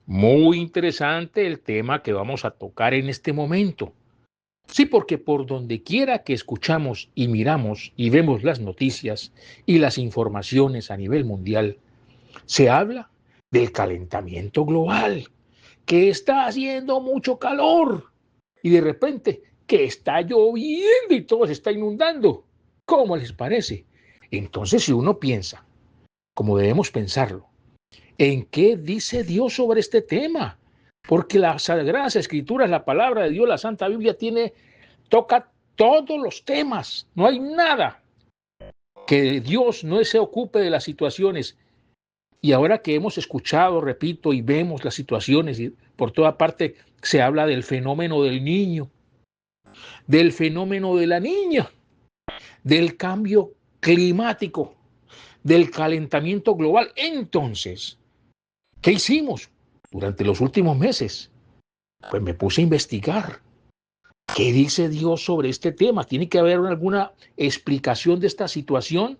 Muy interesante el tema que vamos a tocar en este momento. Sí, porque por donde quiera que escuchamos y miramos y vemos las noticias y las informaciones a nivel mundial, se habla del calentamiento global, que está haciendo mucho calor y de repente que está lloviendo y todo se está inundando. ¿Cómo les parece? Entonces, si uno piensa, como debemos pensarlo, ¿en qué dice Dios sobre este tema? Porque las Sagradas Escrituras, la palabra de Dios, la Santa Biblia toca todos los temas. No hay nada que Dios no se ocupe de las situaciones. Y ahora que hemos escuchado, repito, y vemos las situaciones, y por toda parte se habla del fenómeno del niño, del fenómeno de la niña, del cambio climático, del calentamiento global. Entonces, ¿qué hicimos durante los últimos meses? Pues me puse a investigar. ¿Qué dice Dios sobre este tema? ¿Tiene que haber alguna explicación de esta situación?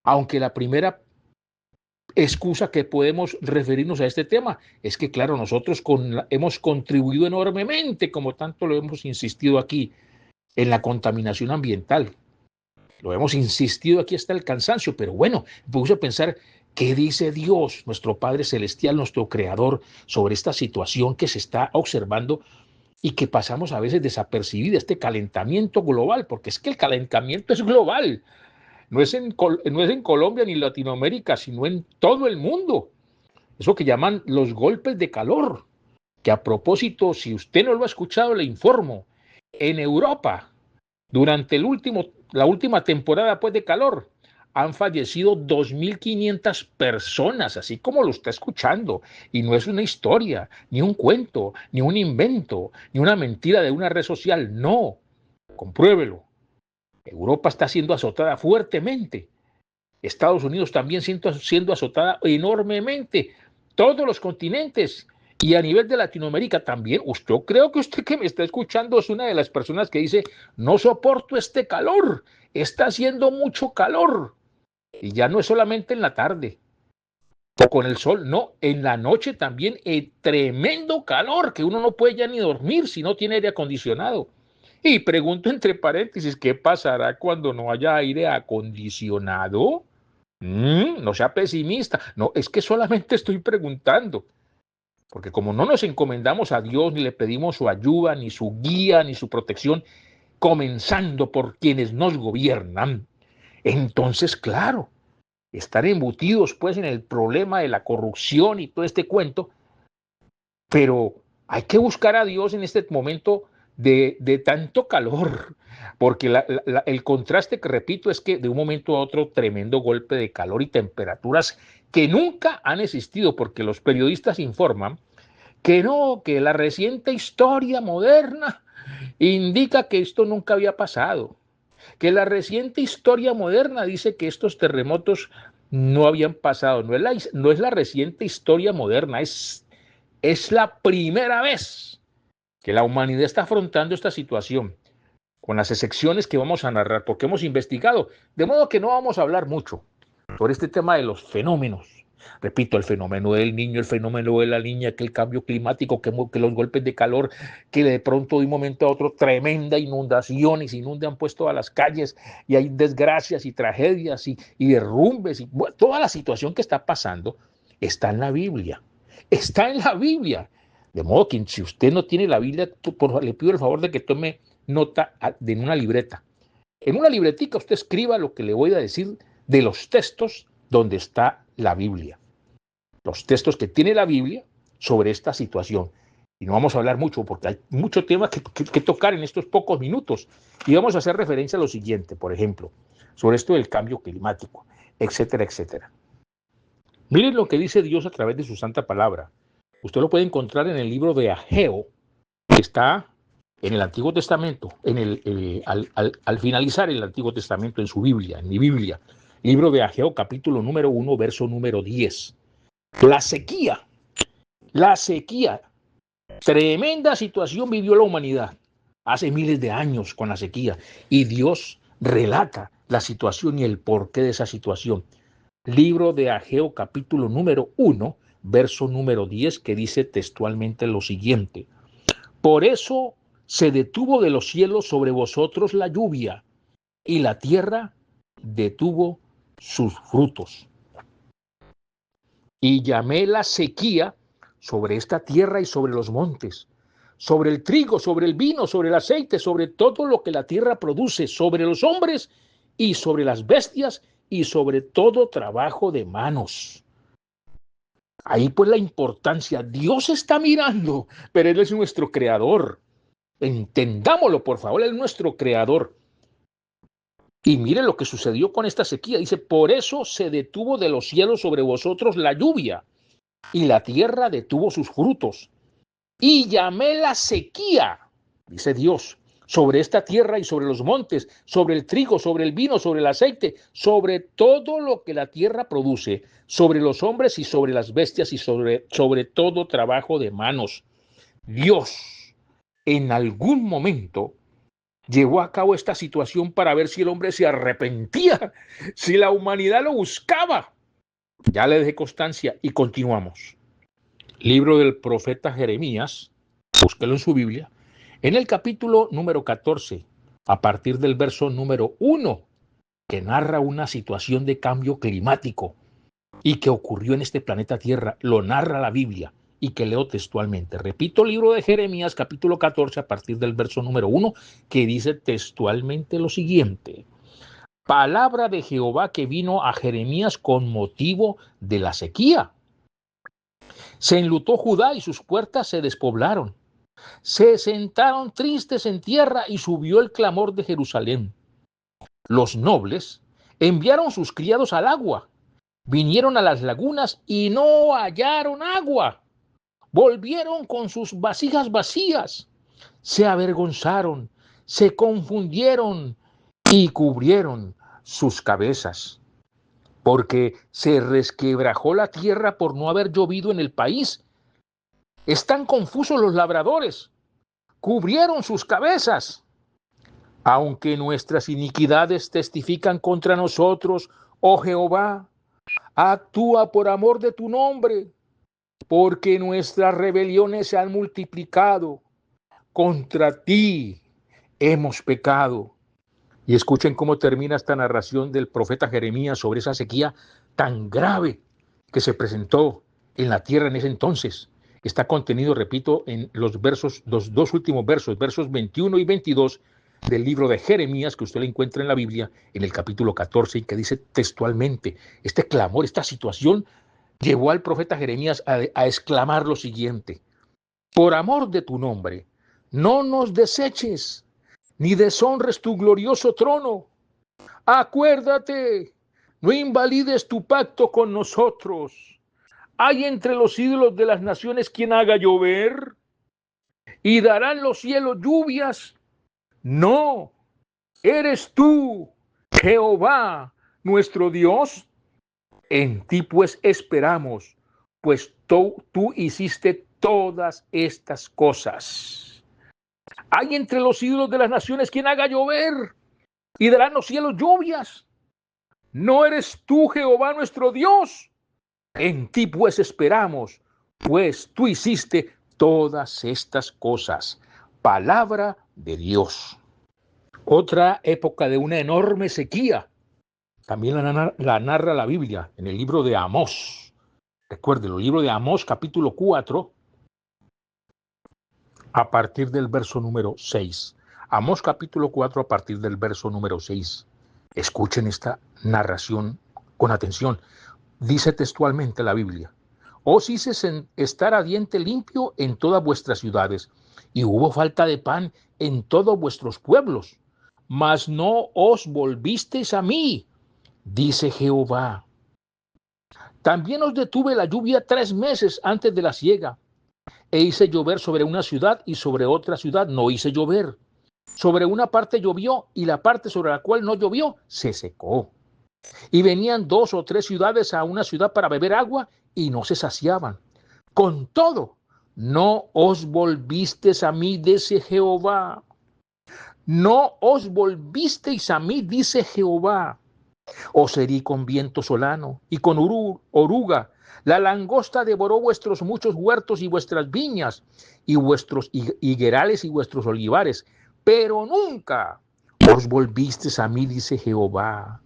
Aunque la primera excusa que podemos referirnos a este tema es que, claro, nosotros hemos contribuido enormemente, como tanto lo hemos insistido aquí, en la contaminación ambiental. Lo hemos insistido aquí hasta el cansancio, pero bueno, me puse a pensar qué dice Dios, nuestro Padre Celestial, nuestro Creador, sobre esta situación que se está observando y que pasamos a veces desapercibida, este calentamiento global, porque es que el calentamiento es global. No es en Colombia ni Latinoamérica, sino en todo el mundo. Eso que llaman los golpes de calor, que a propósito, si usted no lo ha escuchado, le informo, en Europa, durante la última temporada pues, de calor, han fallecido 2.500 personas, así como lo está escuchando. Y no es una historia, ni un cuento, ni un invento, ni una mentira de una red social. No, compruébelo. Europa está siendo azotada fuertemente. Estados Unidos también siendo azotada enormemente. Todos los continentes. Y a nivel de Latinoamérica también. Yo creo que usted que me está escuchando es una de las personas que dice, no soporto este calor. Está haciendo mucho calor. Y ya no es solamente en la tarde o con el sol, no, en la noche también tremendo calor que uno no puede ya ni dormir si no tiene aire acondicionado. Y pregunto entre paréntesis, ¿qué pasará cuando no haya aire acondicionado? No sea pesimista, no, es que solamente estoy preguntando, porque como no nos encomendamos a Dios, ni le pedimos su ayuda, ni su guía, ni su protección, comenzando por quienes nos gobiernan, entonces, claro, estar embutidos pues en el problema de la corrupción y todo este cuento, pero hay que buscar a Dios en este momento de tanto calor, porque el contraste que repito es que de un momento a otro tremendo golpe de calor y temperaturas que nunca han existido, porque los periodistas informan que no, que la reciente historia moderna indica que esto nunca había pasado, que la reciente historia moderna dice que estos terremotos no habían pasado, no es la reciente historia moderna, es la primera vez que la humanidad está afrontando esta situación, con las excepciones que vamos a narrar, porque hemos investigado, de modo que no vamos a hablar mucho sobre este tema de los fenómenos. Repito, el fenómeno del niño, el fenómeno de la niña, que el cambio climático, que los golpes de calor, que de pronto de un momento a otro tremenda inundación y se inundan pues todas las calles y hay desgracias y tragedias y derrumbes y bueno, toda la situación que está pasando está en la Biblia. Está en la Biblia. De modo que si usted no tiene la Biblia, le pido el favor de que tome nota en una libreta. En una libretica usted escriba lo que le voy a decir de los textos donde está la Biblia. Los textos que tiene la Biblia sobre esta situación. Y no vamos a hablar mucho porque hay mucho tema que tocar en estos pocos minutos. Y vamos a hacer referencia a lo siguiente, por ejemplo, sobre esto del cambio climático, etcétera, etcétera. Miren lo que dice Dios a través de su santa palabra. Usted lo puede encontrar en el libro de Ageo, que está en el Antiguo Testamento, al finalizar el Antiguo Testamento en su Biblia, en mi Biblia, libro de Ageo, capítulo número 1, verso número 10. La sequía, tremenda situación vivió la humanidad hace miles de años con la sequía, y Dios relata la situación y el porqué de esa situación. Libro de Ageo, capítulo número 1, verso número 10, que dice textualmente lo siguiente: por eso se detuvo de los cielos sobre vosotros la lluvia, y la tierra detuvo sus frutos. Y llamé la sequía sobre esta tierra y sobre los montes, sobre el trigo, sobre el vino, sobre el aceite, sobre todo lo que la tierra produce, sobre los hombres y sobre las bestias y sobre todo trabajo de manos. Ahí pues la importancia. Dios está mirando, pero Él es nuestro creador. Entendámoslo, por favor, Él es nuestro creador. Y mire lo que sucedió con esta sequía. Dice, por eso se detuvo de los cielos sobre vosotros la lluvia, y la tierra detuvo sus frutos. Y llamé la sequía, dice Dios, sobre esta tierra y sobre los montes, sobre el trigo, sobre el vino, sobre el aceite, sobre todo lo que la tierra produce, sobre los hombres y sobre las bestias y sobre todo trabajo de manos. Dios, en algún momento, llevó a cabo esta situación para ver si el hombre se arrepentía, si la humanidad lo buscaba. Ya le dejé constancia y continuamos. Libro del profeta Jeremías, búsquelo en su Biblia, en el capítulo número 14, a partir del verso número 1, que narra una situación de cambio climático y que ocurrió en este planeta Tierra, lo narra la Biblia y que leo textualmente. Repito, libro de Jeremías, capítulo 14, a partir del verso número 1, que dice textualmente lo siguiente: palabra de Jehová que vino a Jeremías con motivo de la sequía. Se enlutó Judá y sus puertas se despoblaron. Se sentaron tristes en tierra y subió el clamor de Jerusalén. Los nobles enviaron sus criados al agua, vinieron a las lagunas y no hallaron agua. Volvieron con sus vasijas vacías, se avergonzaron, se confundieron y cubrieron sus cabezas, porque se resquebrajó la tierra por no haber llovido en el país. Están confusos los labradores, cubrieron sus cabezas. Aunque nuestras iniquidades testifican contra nosotros, oh Jehová, actúa por amor de tu nombre, porque nuestras rebeliones se han multiplicado. Contra ti hemos pecado. Y escuchen cómo termina esta narración del profeta Jeremías sobre esa sequía tan grave que se presentó en la tierra en ese entonces. Está contenido, repito, en los dos últimos versos, versos 21 y 22 del libro de Jeremías, que usted lo encuentra en la Biblia, en el capítulo 14, y que dice textualmente, este clamor, esta situación, llevó al profeta Jeremías a exclamar lo siguiente: por amor de tu nombre, no nos deseches, ni deshonres tu glorioso trono. Acuérdate, no invalides tu pacto con nosotros. ¿Hay entre los ídolos de las naciones quien haga llover? ¿Y darán los cielos lluvias? No, eres tú, Jehová, nuestro Dios. En ti pues esperamos, pues tú hiciste todas estas cosas. ¿Hay entre los ídolos de las naciones quien haga llover? ¿Y darán los cielos lluvias? ¿No eres tú, Jehová, nuestro Dios? En ti pues esperamos, pues tú hiciste todas estas cosas. Palabra de Dios. Otra época de una enorme sequía, también la narra la Biblia en el libro de Amós. Recuerden, el libro de Amós, capítulo 4, a partir del verso número 6. Amós, capítulo 4, a partir del verso número 6. Escuchen esta narración con atención. Dice textualmente la Biblia: os hice estar a diente limpio en todas vuestras ciudades, y hubo falta de pan en todos vuestros pueblos, mas no os volvisteis a mí, dice Jehová. También os detuve la lluvia 3 meses antes de la siega, e hice llover sobre una ciudad y sobre otra ciudad no hice llover. Sobre una parte llovió y la parte sobre la cual no llovió se secó. Y venían 2 o 3 ciudades a una ciudad para beber agua y no se saciaban. Con todo, no os volvisteis a mí, dice Jehová. No os volvisteis a mí, dice Jehová. Os herí con viento solano y con oruga. La langosta devoró vuestros muchos huertos y vuestras viñas, y vuestros higuerales y vuestros olivares, pero nunca os volvisteis a mí, dice Jehová.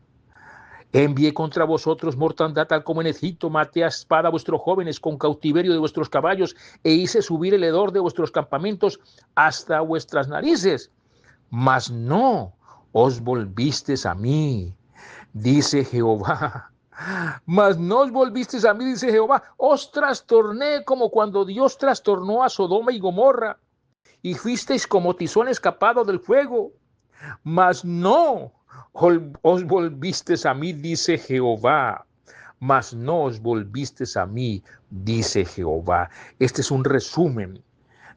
Envié contra vosotros mortandad tal como en Egipto, maté a espada a vuestros jóvenes con cautiverio de vuestros caballos, e hice subir el hedor de vuestros campamentos hasta vuestras narices. Mas no os volvisteis a mí, dice Jehová. Mas no os volvisteis a mí, dice Jehová. Os trastorné como cuando Dios trastornó a Sodoma y Gomorra, y fuisteis como tizón escapado del fuego. Mas no os volvisteis a mí, dice Jehová. Mas no os volvisteis a mí, dice Jehová. Este es un resumen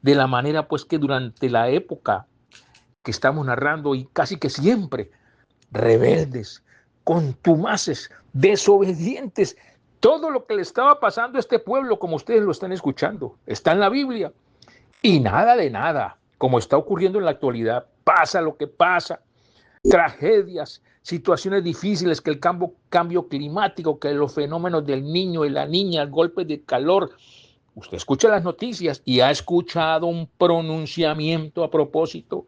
de la manera pues que durante la época que estamos narrando y casi que siempre, rebeldes, contumaces, desobedientes, todo lo que le estaba pasando a este pueblo, como ustedes lo están escuchando, está en la Biblia. Y nada de nada, como está ocurriendo en la actualidad, pasa lo que pasa, tragedias, situaciones difíciles, que el cambio climático, que los fenómenos del niño y la niña, el golpe de calor. Usted escucha las noticias y ha escuchado un pronunciamiento a propósito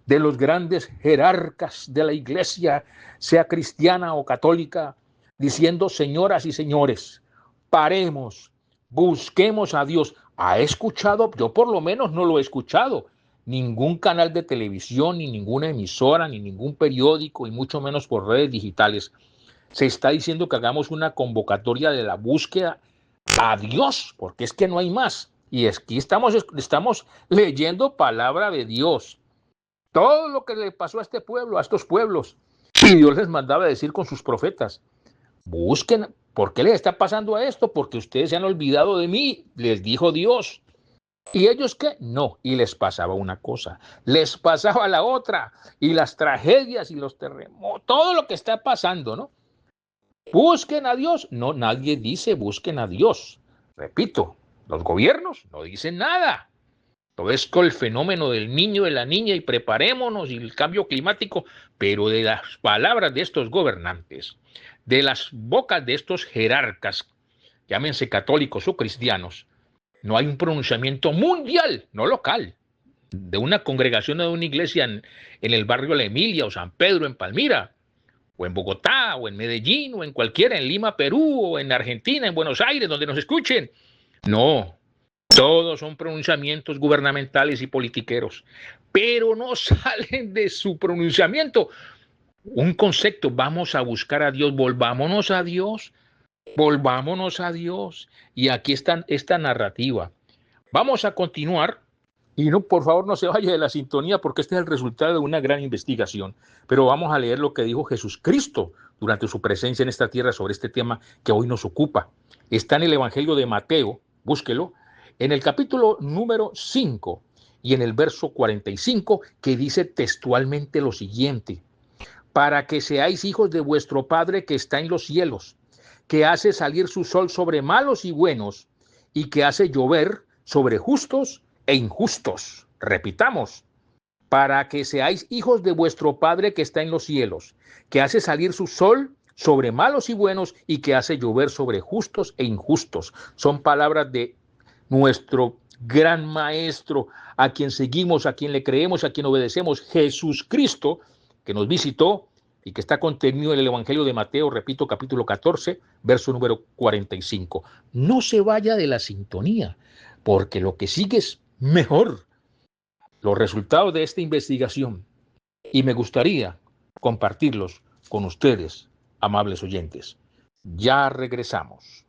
de los grandes jerarcas de la iglesia, sea cristiana o católica, diciendo: señoras y señores, paremos, busquemos a Dios. ¿Ha escuchado? Yo por lo menos no lo he escuchado. Ningún canal de televisión, ni ninguna emisora, ni ningún periódico, y mucho menos por redes digitales. Se está diciendo que hagamos una convocatoria de la búsqueda a Dios, porque es que no hay más. Y aquí estamos leyendo palabra de Dios. Todo lo que le pasó a este pueblo, a estos pueblos, y Dios les mandaba decir con sus profetas: busquen, ¿por qué les está pasando a esto? Porque ustedes se han olvidado de mí, les dijo Dios. ¿Y ellos qué? No, y les pasaba una cosa, les pasaba la otra, y las tragedias y los terremotos, todo lo que está pasando, ¿no? Busquen a Dios. No, nadie dice busquen a Dios. Repito, los gobiernos no dicen nada. Todo es con el fenómeno del niño, de la niña, y preparémonos, y el cambio climático, pero de las palabras de estos gobernantes, de las bocas de estos jerarcas, llámense católicos o cristianos, no hay un pronunciamiento mundial, no local, de una congregación o de una iglesia en el barrio La Emilia o San Pedro en Palmira, o en Bogotá, o en Medellín, o en cualquiera, en Lima, Perú, o en Argentina, en Buenos Aires, donde nos escuchen. No, todos son pronunciamientos gubernamentales y politiqueros, pero no salen de su pronunciamiento un concepto: vamos a buscar a Dios, volvámonos a Dios, volvámonos a Dios. Y aquí está esta narrativa. Vamos a continuar. Y no, por favor, no se vaya de la sintonía, porque este es el resultado de una gran investigación. Pero vamos a leer lo que dijo Jesucristo durante su presencia en esta tierra sobre este tema que hoy nos ocupa. Está en el Evangelio de Mateo, búsquelo, en el capítulo número 5 y en el verso 45, que dice textualmente lo siguiente: para que seáis hijos de vuestro Padre que está en los cielos, que hace salir su sol sobre malos y buenos, y que hace llover sobre justos e injustos. Repitamos: para que seáis hijos de vuestro Padre que está en los cielos, que hace salir su sol sobre malos y buenos, y que hace llover sobre justos e injustos. Son palabras de nuestro gran maestro, a quien seguimos, a quien le creemos, a quien obedecemos, Jesucristo, que nos visitó y que está contenido en el Evangelio de Mateo, repito, capítulo 14, verso número 45. No se vaya de la sintonía, porque lo que sigue es mejor. Los resultados de esta investigación, y me gustaría compartirlos con ustedes, amables oyentes. Ya regresamos.